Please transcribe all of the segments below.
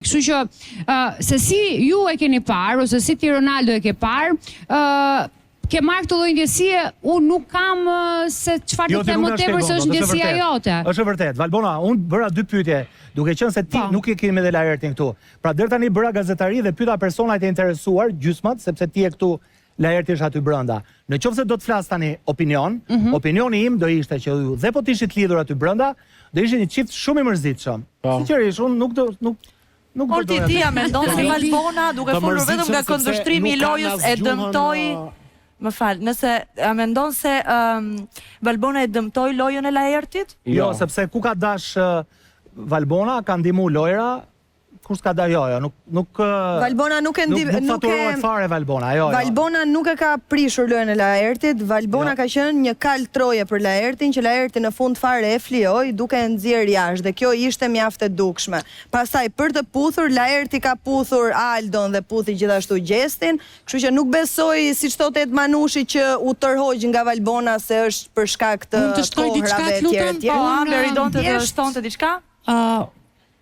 kështu që se si ju e keni parë ose si ti Ronaldo e ke parë, ke marrë këtë lloj ndjesie, unë nuk kam se çfarë të them më tepër se është ndjesia jote. Është vërtet. Valbona, unë bëra 2 pyetje, duke qenë se ti nuk e kemi dhe Laertin këtu. Pra deri tani bëra gazetari dhe pyeta personat e interesuar, gjysmat, sepse ti je këtu, Laerti është aty brenda. Në qoftë se do të flas tani opinion, opinioni im do ishte që ju dhe po të ishit lidhur aty brenda, do ishte një çift shumë i mërzitshëm. Sinqerisht, unë nuk Orti ti a mendon se Valbona, duke folur vetëm nga këndvështrimi i lojës, e dëmtoi. Më fal, nëse a mendon se Valbona e dëmtoi lojën e Laertit? Jo, sepse ku ka dash Valbona, ka ndihmu lojra, kur s'ka da jo, nuk Valbona nuk e faturohet fare Valbona, jo. Valbona nuk e ka prishur lojën e Laertit, Valbona ka qenë një kal troje për Laertin, që Laerti në fund fare e flijoi duke e nxjerr jashtë dhe kjo ishte mjaft e dukshme. Pastaj për të puthur, Laerti ka puthur Aldon dhe puthi gjithashtu Gjestin, kështu që nuk besoj, siç thotë Ed Manushi, që u tërhoq nga Valbona se është për shkak të kohrave etj etj. Po, Amber i donte të shtonte diçka?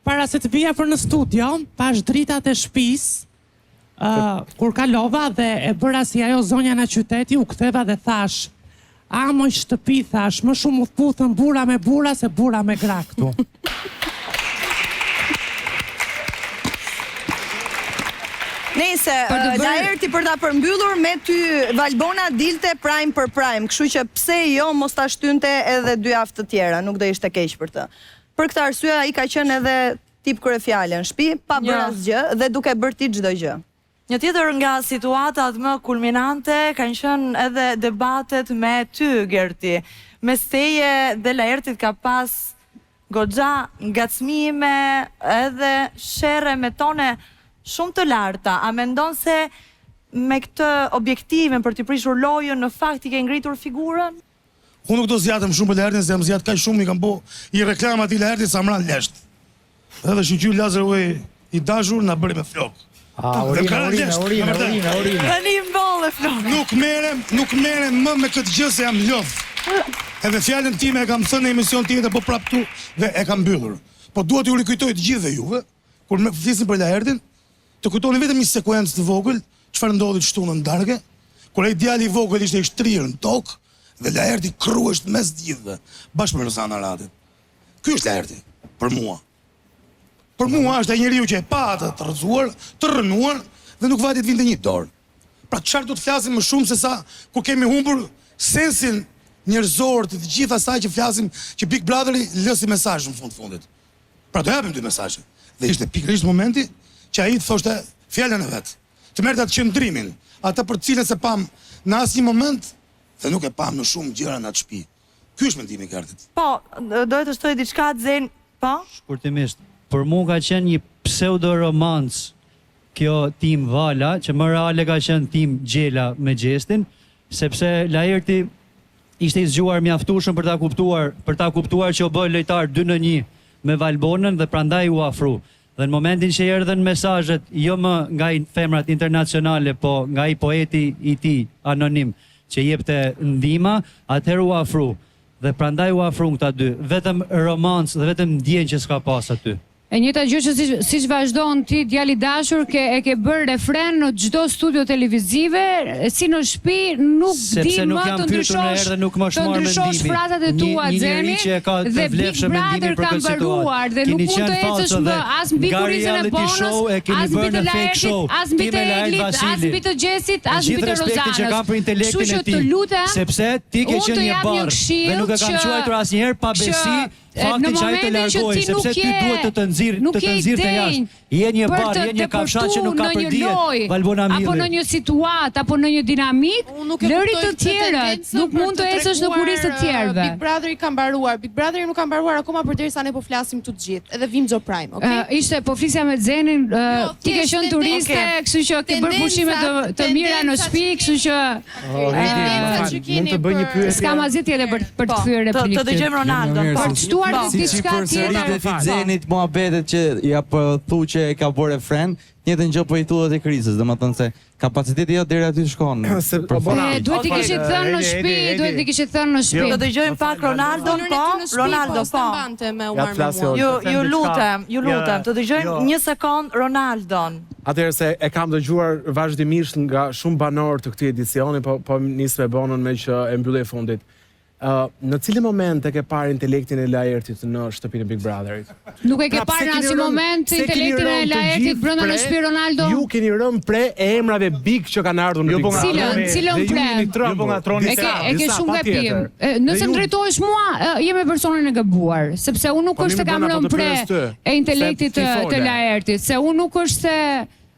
Para se të vija për në studio, pash dritat e shtëpis, kur kalova dhe e bëra si ajo zonja në qyteti, u ktheva dhe thash, moj shtëpi, thash, më shumë u puthën bura me bura se bura me gra këtu. Nëse Laerti për ta përmbyllur me ty Valbona dilte prime për prime, kështu që pse jo mos ta shtynte edhe 2 javë të tjera, nuk do ishte keq për të. Për këtë arsye ai ka qenë edhe tip kryefjale në shtëpi, pa bërë asgjë dhe duke bërë ti çdo gjë. Një tjetër nga situatat më kulminante kanë qenë edhe debatet me ty, Gerti. Mes teje dhe Laertit ka pas goxha ngacmime edhe sherre me tone shumë të larta. A mendon se me këtë objektimin për t'i prishur lojën në fakt i ke ngritur figurën? Unë nuk do zjatëm shumë për Laertin, se jam zjatë kaq shumë, i kam po i reklamat i Laertit sa mran lesht. Edhe shqyqy Lazaruaj i dashur na bëri me flok. Orina. Tani mbolle flok. Nuk merrem më me këtë gjë se jam lodh. Edhe fjalën time e kam thënë në emision tjetër, po prap tu dhe e kam mbyllur. Po dua t'ju rikujtoj të gjithëve juve, kur më flisin për Laertin, të kujtoni vetëm një sekuencë të vogël, çfarë ndodhi shtunën darkë, kur ai djali i vogël ishte i shtrirë në tokë dhe Laerti kruhesht mes gjithëve, bashkë me Rosana Radit. Ky është Laerti, për mua. Për mua është ai njeriu që e pa atë të rrëzuar, të rënuar dhe nuk vajte të vinte një dorë. Pra çfarë do të flasim më shumë se sa kur kemi humbur sensin njerëzor të gjithë asaj që flasim që Big Brotheri lësi mesazh në fundit. Pra do japim 2 mesazhe. Dhe ishte pikërisht momenti që ai thoshte fjalën e vet. Të merrte atë qendrimin, atë për të cilën se pam në asnjë moment dhe nuk e pam në shumë gjëra në atë shtëpi. Ky është mendimi i Gertit. Po, dohet të shtoj diçka Zen, po? Shkurtimisht, për mua ka qenë një pseudo-romancë kjo tim Vala, që më reale ka qenë tim Gjela me Gjestin, sepse Laerti ishte i zgjuar mjaftueshëm për ta kuptuar që u bë lojtar 2-1 me Valbonën dhe prandaj u afru. Dhe në momentin që erdhën mesazhet jo më nga femrat internacionale, po nga i poeti i tij anonim që jepte ndihmë, atëherë u afru. Dhe prandaj u afru këta 2. Vetëm romancë dhe vetëm ndjenjë që s'ka pas aty. E njëjta gjë që siç vazhdon ti djali dashur, e ke bërë refren në çdo studio televizive, si në shtëpi nuk di më të ndryshosh frazat e tua Xeni, dhe Big Brother ka mbaruar dhe nuk mund të ecësh më as mbi kurrizën e Bonës, as mbi të Laertit, as mbi të Eglit, as mbi të Gjesit, as mbi të Rozanës. Kështu që të lutem, sepse ti ke qenë një barr dhe nuk e kam quajtur asnjëherë pa besi. Fakti që ai të largoj, sepse ty duhet të të nxirrte jashtë. Je një bar, je një kafshat që nuk ka për dijet, Valbona Milli. Apo në një situatë, apo në një dinamik, lëri të tjerët, nuk mund të ecësh në kurrizë të tjerëve. Big Brotheri ka mbaruar, Big Brotheri nuk ka mbaruar akoma përderisa ne po flasim të gjithë, edhe Vimxo Prime, okay? Ishte po flisja me Xenin, ti ke qenë turiste, kështu që ke bërë pushime të mira në shtëpi, kështu që mund të bëj një pyetje. S'kam asgjë tjetër për të thyer replikën. Të dëgjojmë Ronaldo. dëgjuar diçka tjetër. Zenit muhabetet që ja thu që e ka bërë friend, njëjtën gjë po i thuhet e Krisës, domethënë se kapaciteti jot deri aty shkon. Duhet i kishit thënë në shtëpi, duhet i kishit thënë në shtëpi. Do dëgjojmë pak Ronaldon, po? Ronaldo, po. Ju lutem, të dëgjojmë një sekond Ronaldon. Atëherë se e kam dëgjuar vazhdimisht nga shumë banorë të këtij edicioni, po nis me Bonën me që e mbylli e fundit. Në cilin moment e ke parë intelektin e Laertit në shtëpinë e Big Brotherit? Nuk e ke parë në asnjë moment intelektin e Laertit brenda në shtëpi Ronaldo? Ju keni rënë pre e emrave big që kanë ardhur në Big Brother. Cilën pre? E ke shumë gabim. Nëse drejtohesh mua, jem me personin e gabuar, sepse unë nuk është se kam rënë pre e intelektit të Laertit, se unë nuk është se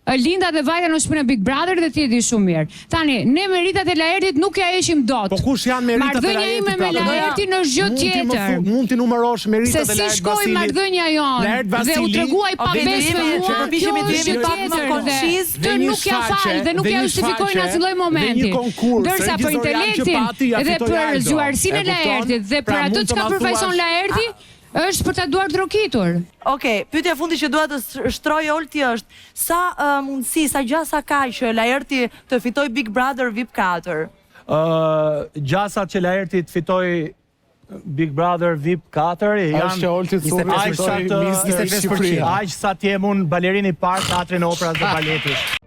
linda dhe vajta në shtëpinë e Big Brother dhe ti e di shumë mirë. Tani, ne meritat e Laertit nuk ja heqim dot. Po kush janë meritat e Laertit? Marrëdhënia ime me Laertin është gjë tjetër. Mund t'i numërosh meritat e Se Laert si shkoi marrëdhënia jonë dhe u treguaj pa besë mua, kjo është gjë tjetër. Të nuk ja fal dhe nuk ja justifikoj në asnjë lloj momenti. Ndërsa për intelektin dhe për zgjuarsinë e Laertit dhe për atë çka përfaqëson Laerti, është për ta duar trokitur. Okej, pyetja fundi që dua të shtroj Olti është, sa mundësi, sa gjasa ka që Laerti të fitoj Big Brother VIP 4? Gjasat që Laerti të fitoj Big Brother VIP 4 janë që Olti të thuaj 25%. Aq sa t'jem unë balerin i parë teatrin e operës dhe baletit.